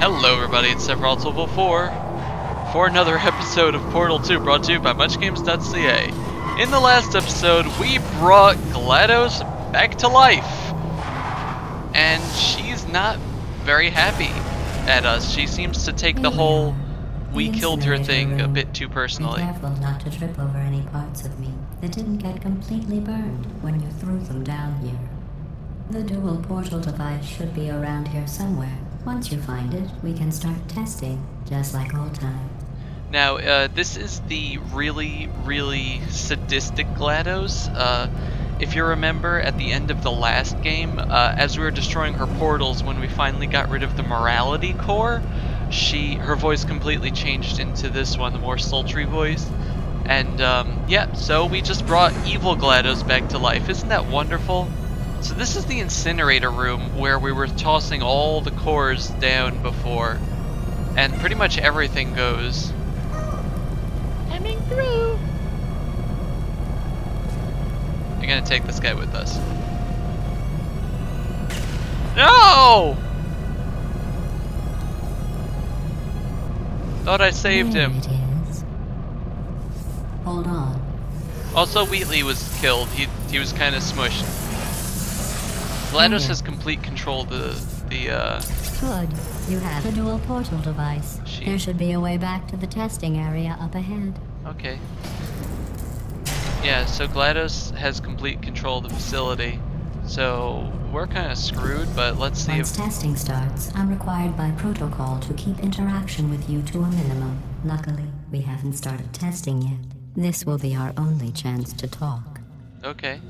Hello everybody, it's Sephiroth1204 for another episode of Portal 2 brought to you by MuchGames.ca. In the last episode, we brought GLaDOS back to life. And she's not very happy at us. She seems to take the whole we killed her thing a bit too personally. Be careful not to trip over any parts of me that didn't get completely burned when you threw them down here. The dual portal device should be around here somewhere. Once you find it, we can start testing, just like old times. Now, this is the really sadistic GLaDOS. If you remember, at the end of the last game, as we were destroying her portals, when we finally got rid of the morality core, her voice completely changed into this one, the more sultry voice. And, yeah, so we just brought evil GLaDOS back to life. Isn't that wonderful? So this is the incinerator room where we were tossing all the cores down before, and pretty much everything goes. Coming through. I'm gonna take this guy with us. No! Thought I saved him. It is. Hold on. Also, Wheatley was killed. He was kind of smushed. GLaDOS has complete control of the Good. You have a dual portal device. There should be a way back to the testing area up ahead. Okay. Yeah, so GLaDOS has complete control of the facility. So we're kind of screwed, but let's see Once testing starts, I'm required by protocol to keep interaction with you to a minimum. Luckily, we haven't started testing yet. This will be our only chance to talk. Okay.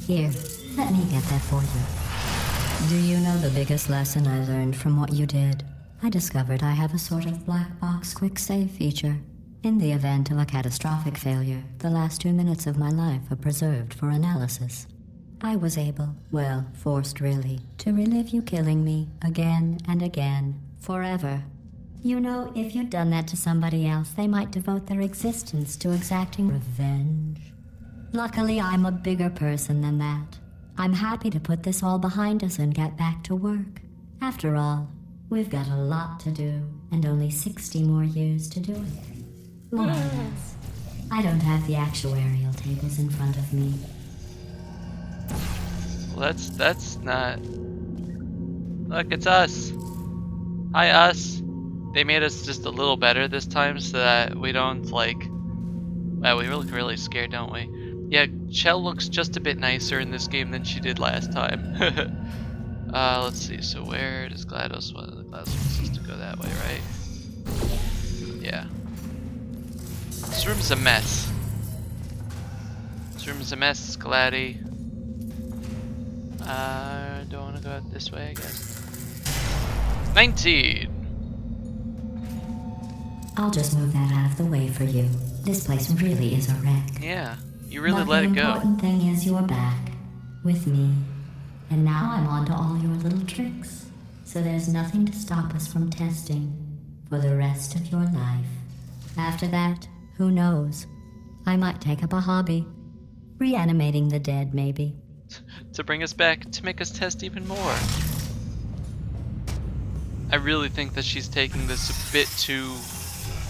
Here, let me get that for you. Do you know the biggest lesson I learned from what you did? I discovered I have a sort of black box quick save feature. In the event of a catastrophic failure, the last 2 minutes of my life are preserved for analysis. I was able, well, forced really, to relive you killing me again and again, forever. You know, if you'd done that to somebody else, they might devote their existence to exacting revenge. Luckily, I'm a bigger person than that. I'm happy to put this all behind us and get back to work. After all, we've got a lot to do, and only 60 more years to do it. More or less. I don't have the actuarial tables in front of me. Well, that's not... Look, it's us. Hi, us. They made us just a little better this time so that we don't, like... Well, we look really scared, don't we? Yeah, Chell looks just a bit nicer in this game than she did last time. Let's see, so where does GLaDOS want? The GLaDOS wants us to go that way, right? Yeah. This room's a mess. This room's a mess, Gladdy. Don't want to go out this way, I guess. 19! I'll just move that out of the way for you. This place really is a wreck. Yeah, you really let it go. The important thing is you're back, with me. And now I'm on to all your little tricks. So there's nothing to stop us from testing for the rest of your life. After that, who knows? I might take up a hobby. Reanimating the dead, maybe. To bring us back, to make us test even more. I really think that she's taking this a bit too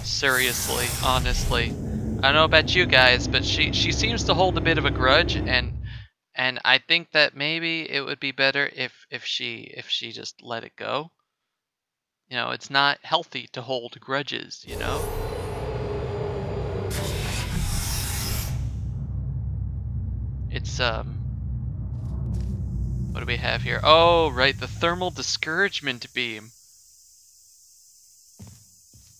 seriously, honestly. I don't know about you guys, but she seems to hold a bit of a grudge, and I think that maybe it would be better if she just let it go. You know, it's not healthy to hold grudges, you know? It's what do we have here? Oh, right, the thermal discouragement beam.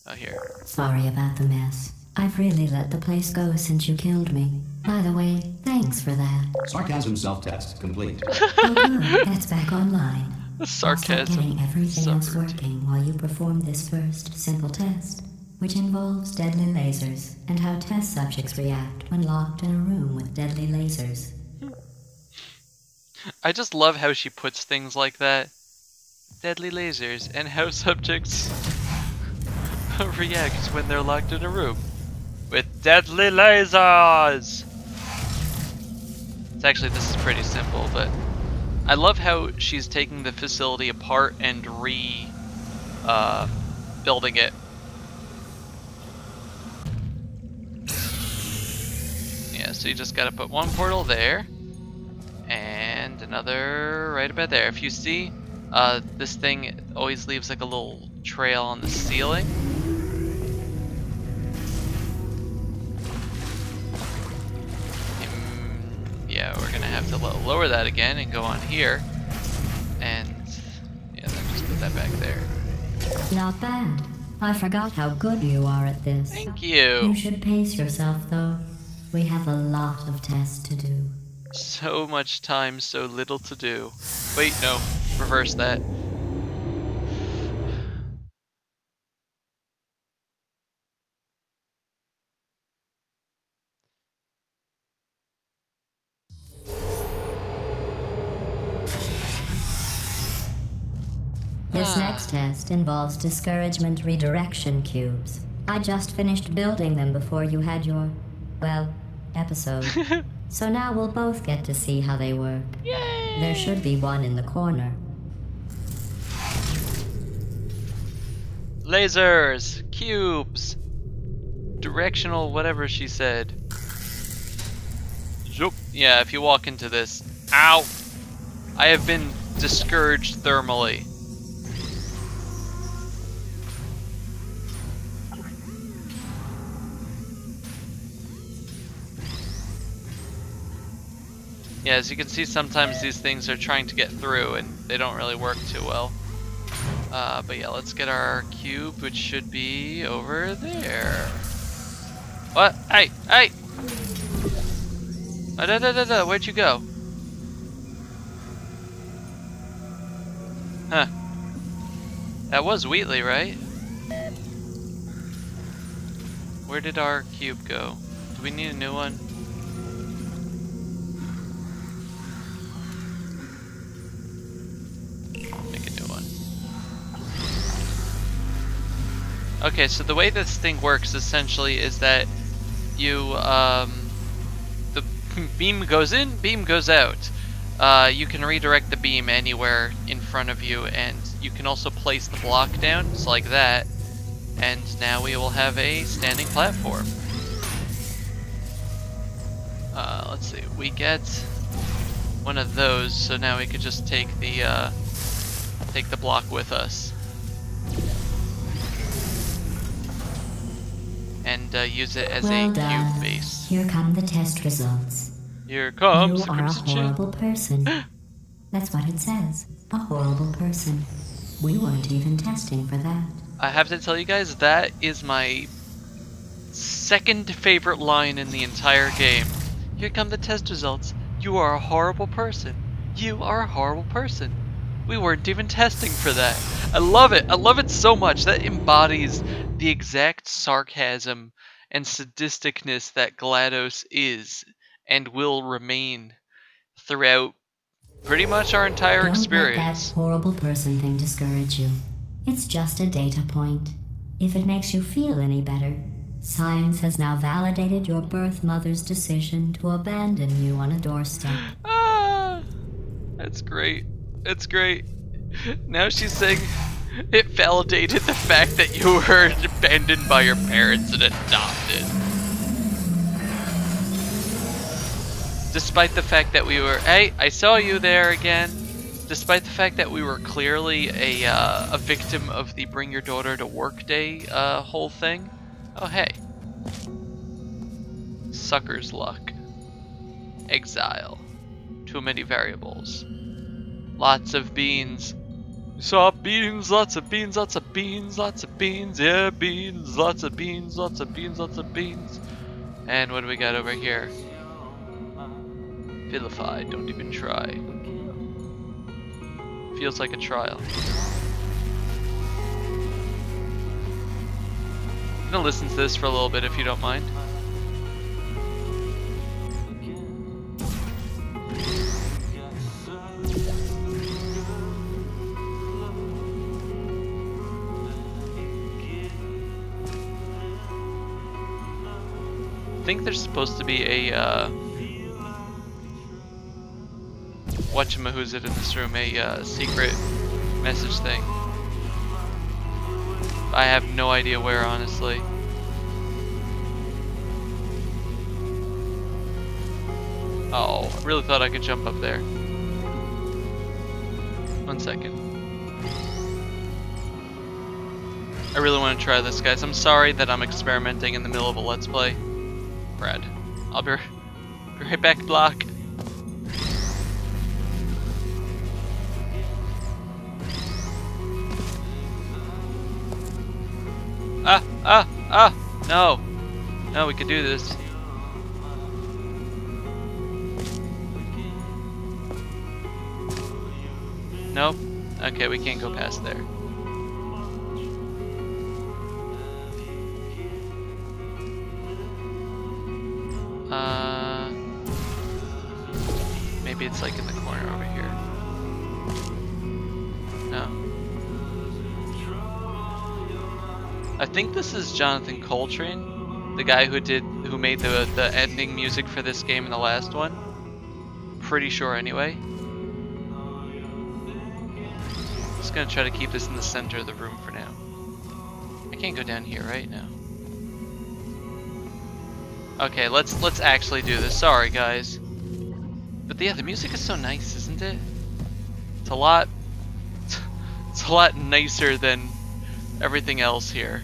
Oh, here. Sorry about the mess. I've really let the place go since you killed me. By the way, thanks for that. Sarcasm self-test complete. Oh good, that's back online. The sarcasm. I'll start getting everything else suffered. working while you perform this first simple test, which involves deadly lasers and how test subjects react when locked in a room with deadly lasers. I just love how she puts things like that. Deadly lasers and how subjects react when they're locked in a room with deadly lasers. It's actually, this is pretty simple, but I love how she's taking the facility apart and building it. Yeah, so you just gotta put one portal there, and another right about there. If you see, this thing always leaves like a little trail on the ceiling. Yeah, we're gonna have to lower that again and go on here, and yeah, then just put that back there. Not bad. I forgot how good you are at this. Thank you. You should pace yourself, though. We have a lot of tests to do. So much time, so little to do. Wait, no, reverse that. This next test involves discouragement redirection cubes. I just finished building them before you had your, well, episode. So now we'll both get to see how they work. Yay! There should be one in the corner. Lasers, cubes, directional whatever she said. Zoop. Yeah, if you walk into this, ow! I have been discouraged thermally. Yeah, as you can see, sometimes these things are trying to get through and they don't really work too well. But yeah, let's get our cube, which should be over there. What? Hey! Hey! Where'd you go? Huh. That was Wheatley, right? Where did our cube go? Do we need a new one? Make a new one. Okay, so the way this thing works essentially is that you, the beam goes in, beam goes out. You can redirect the beam anywhere in front of you, and you can also place the block down, just like that. And now we will have a standing platform. Let's see, we get one of those, so now we could just take the block with us. And use it as Well a done. cube base. Here come the test results. Here comes You the are a Crimson Chain. horrible person. That's what it says. A horrible person. We weren't even testing for that. I have to tell you guys, that is my second favorite line in the entire game. Here come the test results. You are a horrible person. You are a horrible person. We weren't even testing for that. I love it. I love it so much. That embodies the exact sarcasm and sadisticness that GLaDOS is and will remain throughout pretty much our entire Don't let that experience. horrible person thing discourage you. It's just a data point. If it makes you feel any better, science has now validated your birth mother's decision to abandon you on a doorstep. Ah, that's great. It's great. Now she's saying it validated the fact that you were abandoned by your parents and adopted. Despite the fact that we were, hey, I saw you there again. Despite the fact that we were clearly a victim of the bring your daughter to work day whole thing. Oh, hey. Sucker's luck. Exile. Too many variables. Lots of beans. Saw beans, lots of beans, lots of beans, lots of beans, yeah, beans, lots of beans, lots of beans, lots of beans. And what do we got over here? Vilified, don't even try. Feels like a trial. I'm gonna listen to this for a little bit if you don't mind. I think there's supposed to be a whatchamahoos it in this room, a secret message thing. I have no idea where, honestly. Oh, I really thought I could jump up there. 1 second. I really want to try this, guys. I'm sorry that I'm experimenting in the middle of a Let's Play. Brad, I'll be right back, block. No. No, we could do this. Nope. Okay, we can't go past there. Maybe it's like in the corner over here. No. I think this is Jonathan Coltrane, the guy who made the ending music for this game in the last one. Pretty sure anyway. Just gonna try to keep this in the center of the room for now. I can't go down here right now. Okay, let's actually do this. Sorry, guys. But yeah, the music is so nice, isn't it? It's a lot nicer than everything else here.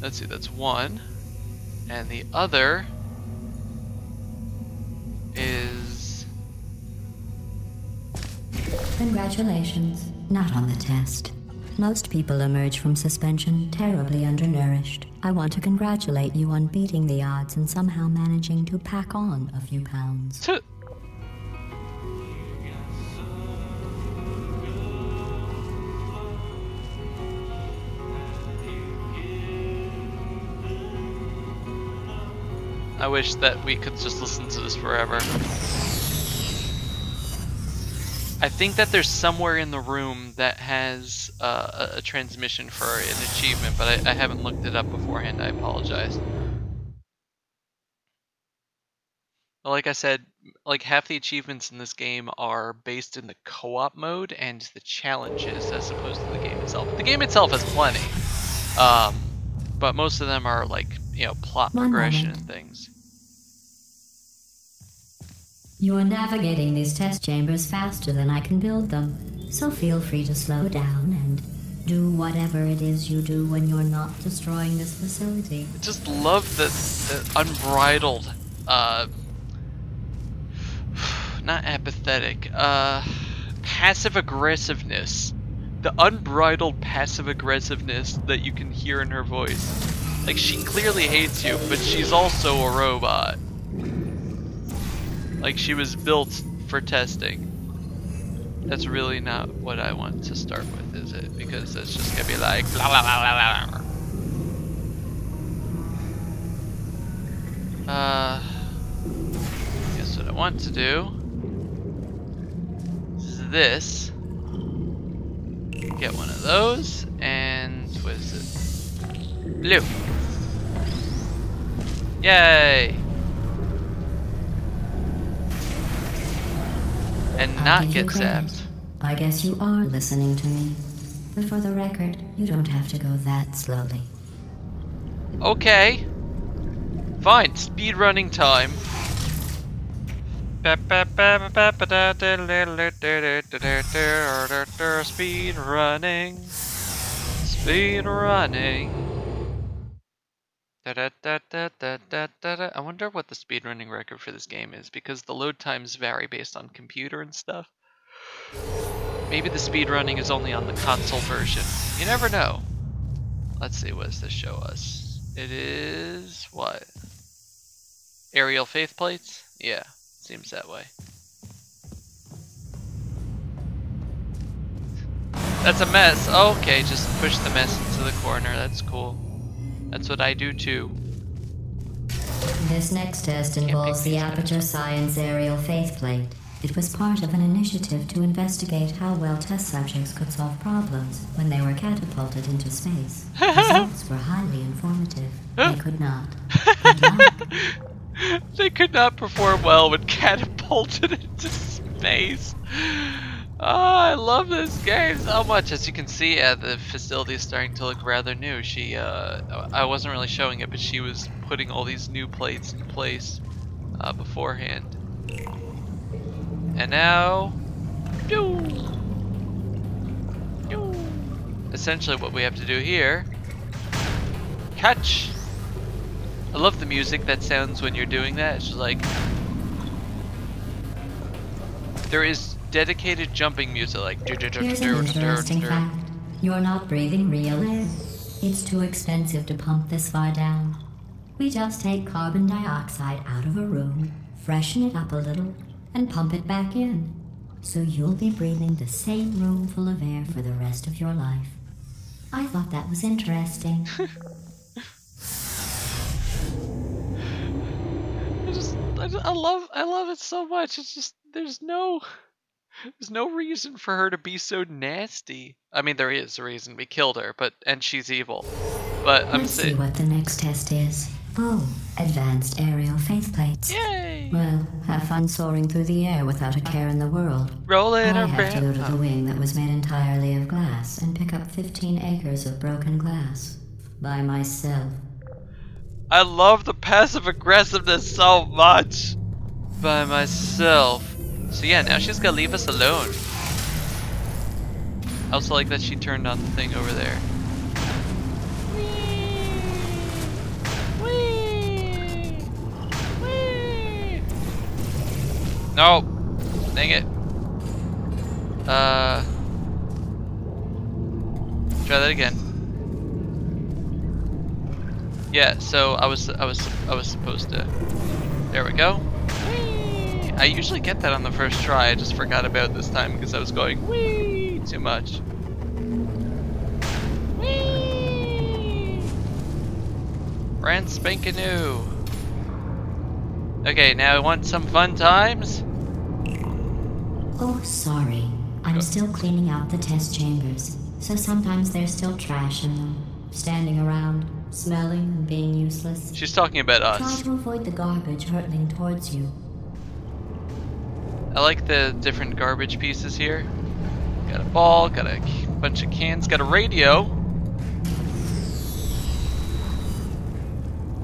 Let's see, that's one. And the other is... Congratulations. Not on the test. Most people emerge from suspension terribly undernourished. I want to congratulate you on beating the odds and somehow managing to pack on a few pounds. I wish that we could just listen to this forever. I think that there's somewhere in the room that has a transmission for an achievement, but I haven't looked it up beforehand. I apologize. But like I said, like half the achievements in this game are based in the co-op mode and the challenges as opposed to the game itself. The game itself has plenty, but most of them are like, you know, plot progression and things. You are navigating these test chambers faster than I can build them, so feel free to slow down and do whatever it is you do when you're not destroying this facility. I just love the unbridled, not apathetic, passive aggressiveness. The unbridled passive aggressiveness that you can hear in her voice. Like, she clearly hates you, but she's also a robot. Like, she was built for testing. That's really not what I want to start with, is it? Because it's just gonna be like blah blah blah blah blah. Guess what I want to do is this. Get one of those, and what is it? Blue. Yay! And not get zapped. I guess you are listening to me. But for the record, you don't have to go that slowly. Okay. Fine, speedrunning time. Speedrunning. Speedrunning. I wonder what the speedrunning record for this game is, because the load times vary based on computer and stuff. Maybe the speedrunning is only on the console version. You never know. Let's see, what does this show us? It is... what? Aerial faith plates? Yeah, seems that way. That's a mess. Okay, just push the mess into the corner. That's cool. That's what I do too. This next test involves the Aperture Science Aerial Faith Plate. It was part of an initiative to investigate how well test subjects could solve problems when they were catapulted into space. Results were highly informative. They could not. Good luck. They could not perform well when catapulted into space. Oh, I love this game so much. As you can see, the facility is starting to look rather new. I wasn't really showing it, but she was putting all these new plates in place beforehand. And now, essentially what we have to do here, catch. I love the music that sounds when you're doing that. It's just like, there is dedicated jumping music, like. Here's an interesting fact. You're not breathing real air. It's too expensive to pump this far down. We just take carbon dioxide out of a room, freshen it up a little, and pump it back in. So you'll be breathing the same room full of air for the rest of your life. I thought that was interesting. I love it so much. It's just there's no reason for her to be so nasty. I mean, there is a reason. We killed her, and she's evil. But Let's see what the next test is. Oh, advanced aerial faceplates. Yay! Well, have fun soaring through the air without a care in the world. Rolling I around. have to go to the wing that was made entirely of glass and pick up 15 acres of broken glass by myself. I love the passive aggressiveness so much. By myself. So yeah, now she's gonna leave us alone. I also like that she turned on the thing over there. Whee! Whee! No! Dang it. Try that again. Yeah, so I was supposed to. There we go. Whee! I usually get that on the first try. I just forgot about this time because I was going whee too much. Whee! Brand spanking new. Okay, now I want some fun times. Oh, sorry. I'm still cleaning out the test chambers, so sometimes there's still trash in them, standing around, smelling and being useless. She's talking about us. Try to avoid the garbage hurtling towards you. I like the different garbage pieces here. Got a ball, got a bunch of cans, got a radio.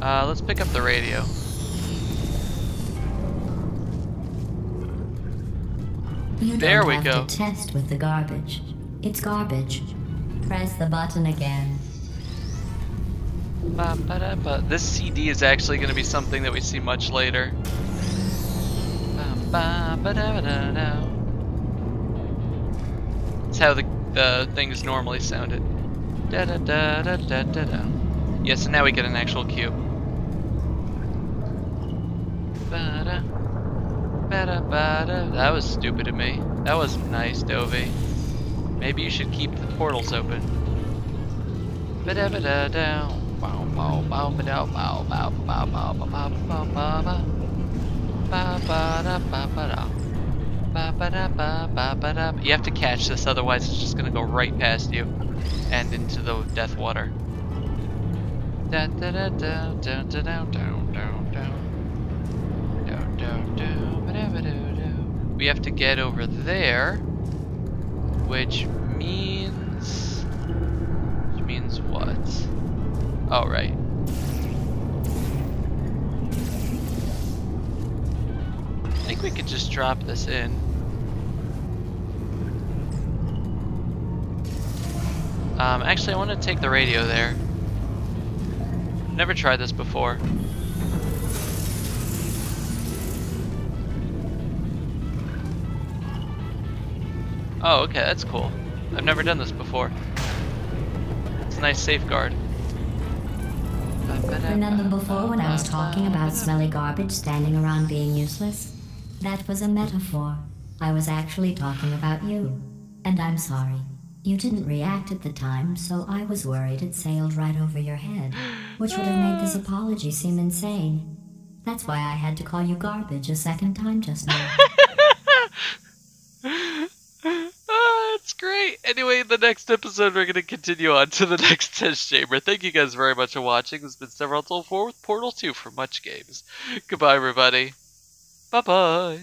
Let's pick up the radio. There we go. You don't have to test with the garbage. It's garbage. Press the button again. This CD is actually going to be something that we see much later. That's how the things normally sounded. Yes, and now we get an actual cube. That was stupid of me. That wasn't nice, Dovey. Maybe you should keep the portals open. You have to catch this, otherwise it's just gonna go right past you and into the death water. We have to get over there, which means what? Oh, right. I think we could just drop this in. Actually, I want to take the radio there. Never tried this before. Oh, okay, that's cool. I've never done this before. It's a nice safeguard. Remember before when I was talking about smelly garbage standing around being useless? That was a metaphor. I was actually talking about you. And I'm sorry. You didn't react at the time, so I was worried it sailed right over your head, which would have made this apology seem insane. That's why I had to call you garbage a second time just now. Oh, that's great. Anyway, the next episode, we're going to continue on to the next test chamber. Thank you guys very much for watching. This has been Sephiroth1204 with Portal 2 for Much Games. Goodbye, everybody. Bye-bye.